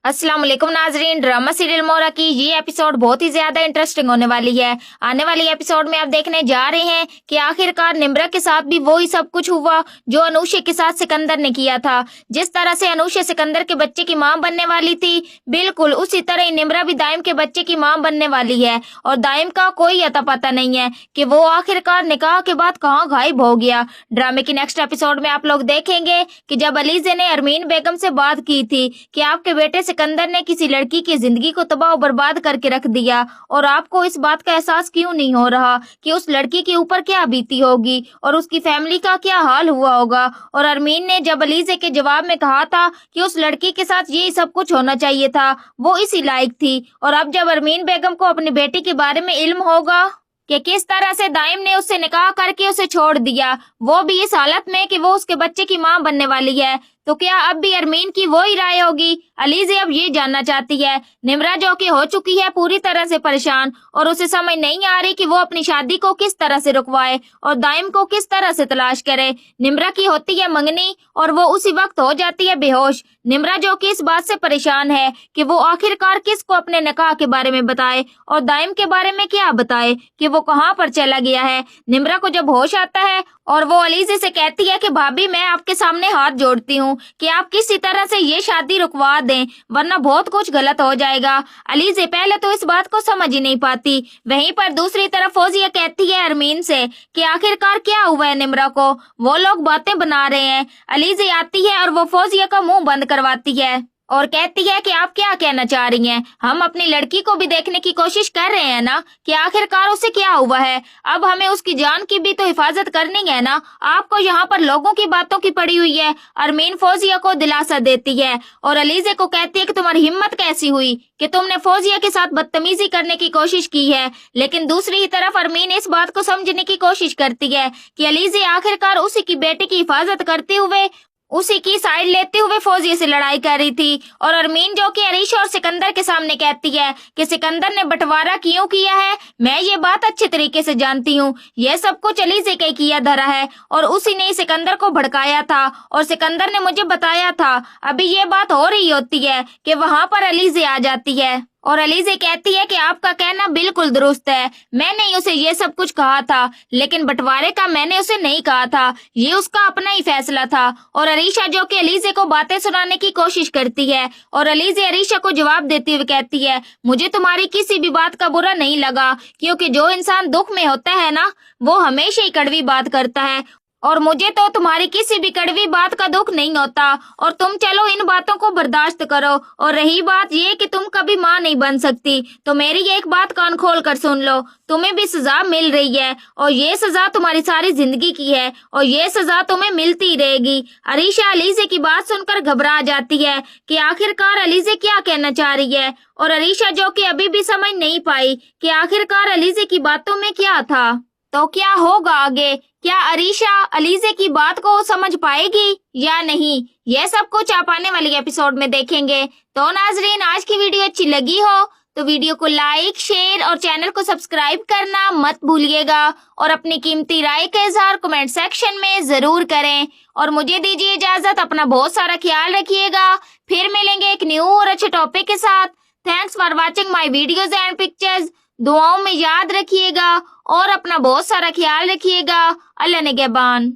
अस्सलाम वालेकुम नाजरीन। ड्रामा सीरियल मोरा की ये एपिसोड बहुत ही ज्यादा इंटरेस्टिंग होने वाली है। आने वाली एपिसोड में आप देखने जा रहे हैं कि आखिरकार निम्रा के साथ भी वही सब कुछ हुआ जो अनूशे के साथ सिकंदर ने किया था। जिस तरह से अनूशे सिकंदर के बच्चे की मां बनने वाली थी, बिल्कुल उसी तरह ही निम्रा भी दाइम के बच्चे की मां बनने वाली है। और दाइम का कोई अता पता नहीं है कि वो आखिरकार निकाह के बाद कहाँ गायब हो गया। ड्रामे की नेक्स्ट एपिसोड में आप लोग देखेंगे कि जब अलीजे ने अरमीन बेगम से बात की थी कि आपके बेटे सिकंदर ने किसी लड़की की जिंदगी को तबाह और बर्बाद करके रख दिया और आपको इस बात का एहसास क्यों नहीं हो रहा कि उस लड़की के ऊपर क्या बीती होगी और उसकी फैमिली का क्या हाल हुआ होगा। और अरमीन ने जब अलीजे के जवाब में कहा था कि उस लड़की के साथ यही सब कुछ होना चाहिए था, वो इसी लायक थी। और अब जब अरमीन बेगम को अपनी बेटी के बारे में इल्म होगा कि किस तरह से दाइम ने उससे निकाह करके उसे छोड़ दिया, वो भी इस हालत में कि वो उसके बच्चे की मां बनने वाली है, तो क्या अब भी अरमीन की वही राय होगी? अलीजे अब ये जानना चाहती है। निम्रा जो कि हो चुकी है पूरी तरह से परेशान और उसे समझ नहीं आ रही कि वो अपनी शादी को किस तरह से रुकवाए और दाइम को किस तरह से तलाश करे। निम्रा की होती है मंगनी और वो उसी वक्त हो जाती है बेहोश। निम्रा जो कि इस बात से परेशान है कि वो आखिरकार किसको अपने निकाह के बारे में बताए और दाइम के बारे में क्या बताए कि वो कहाँ पर चला गया है। निम्रा को जब होश आता है और वो अलीजे से कहती है कि भाभी मैं आपके सामने हाथ जोड़ती हूँ कि आप किसी तरह से ये शादी रुकवा दें वरना बहुत कुछ गलत हो जाएगा। अलीजे पहले तो इस बात को समझ ही नहीं पाती। वहीं पर दूसरी तरफ फौजिया कहती है अरमीन से कि आखिरकार क्या हुआ है निम्रा को, वो लोग बातें बना रहे हैं। अलीजे आती है और वो फौजिया का मुंह बंद करवाती है और कहती है कि आप क्या कहना चाह रही हैं। हम अपनी लड़की को भी देखने की कोशिश कर रहे हैं ना कि आखिरकार उसे क्या हुआ है। अब हमें उसकी जान की भी तो हिफाजत करनी है ना, आपको यहाँ पर लोगों की बातों की पड़ी हुई है। अरमीन फौजिया को दिलासा देती है और अलीजे को कहती है कि तुम्हारी हिम्मत कैसी हुई कि तुमने फौजिया के साथ बदतमीजी करने की कोशिश की है। लेकिन दूसरी तरफ अरमीन इस बात को समझने की कोशिश करती है कि अलीजे आखिरकार उसी की बेटे की हिफाजत करते हुए उसी की साइड लेते हुए फौजिया से लड़ाई कर रही थी। और अरमीन जो कि अरीशा और सिकंदर के सामने कहती है कि सिकंदर ने बंटवारा क्यों किया है, मैं ये बात अच्छे तरीके से जानती हूँ। यह सब कुछ अलीजे के किया धरा है और उसी ने सिकंदर को भड़काया था और सिकंदर ने मुझे बताया था। अभी ये बात हो रही होती है कि वहाँ पर अलीजे आ जाती है और अलीजे कहती है कि आपका कहना बिल्कुल दुरुस्त है, मैंने उसे ये सब कुछ कहा था लेकिन बंटवारे का मैंने उसे नहीं कहा था, ये उसका अपना ही फैसला था। और अरीशा जो कि अलीजे को बातें सुनाने की कोशिश करती है और अलीजे अरीशा को जवाब देती हुए कहती है मुझे तुम्हारी किसी भी बात का बुरा नहीं लगा, क्योंकि जो इंसान दुख में होता है ना वो हमेशा ही कड़वी बात करता है और मुझे तो तुम्हारी किसी भी कड़वी बात का दुख नहीं होता और तुम चलो इन बातों को बर्दाश्त करो। और रही बात ये कि तुम कभी माँ नहीं बन सकती, तो मेरी एक बात कान खोल कर सुन लो, तुम्हें भी सजा मिल रही है और ये सजा तुम्हारी सारी जिंदगी की है और ये सजा तुम्हें मिलती ही रहेगी। अरीशा अलीजे की बात सुनकर घबरा जाती है कि आखिरकार अलीजे क्या कहना चाह रही है और अरीशा जो कि अभी भी समझ नहीं पाई कि आखिरकार अलीजे की बातों में क्या था। तो क्या होगा आगे, क्या अरीशा अलीजे की बात को समझ पाएगी या नहीं, यह सब कुछ आप आने वाली एपिसोड में देखेंगे। तो नाजरीन आज की वीडियो अच्छी लगी हो तो वीडियो को लाइक शेयर और चैनल को सब्सक्राइब करना मत भूलिएगा और अपनी कीमती राय का इजहार कमेंट सेक्शन में जरूर करें। और मुझे दीजिए इजाजत, अपना बहुत सारा ख्याल रखिएगा। फिर मिलेंगे एक न्यू और अच्छे टॉपिक के साथ। Thanks for watching my videos and pictures. दुआओं में याद रखिएगा और अपना बहुत सारा ख्याल रखिएगा। अल्लाह निगहबान।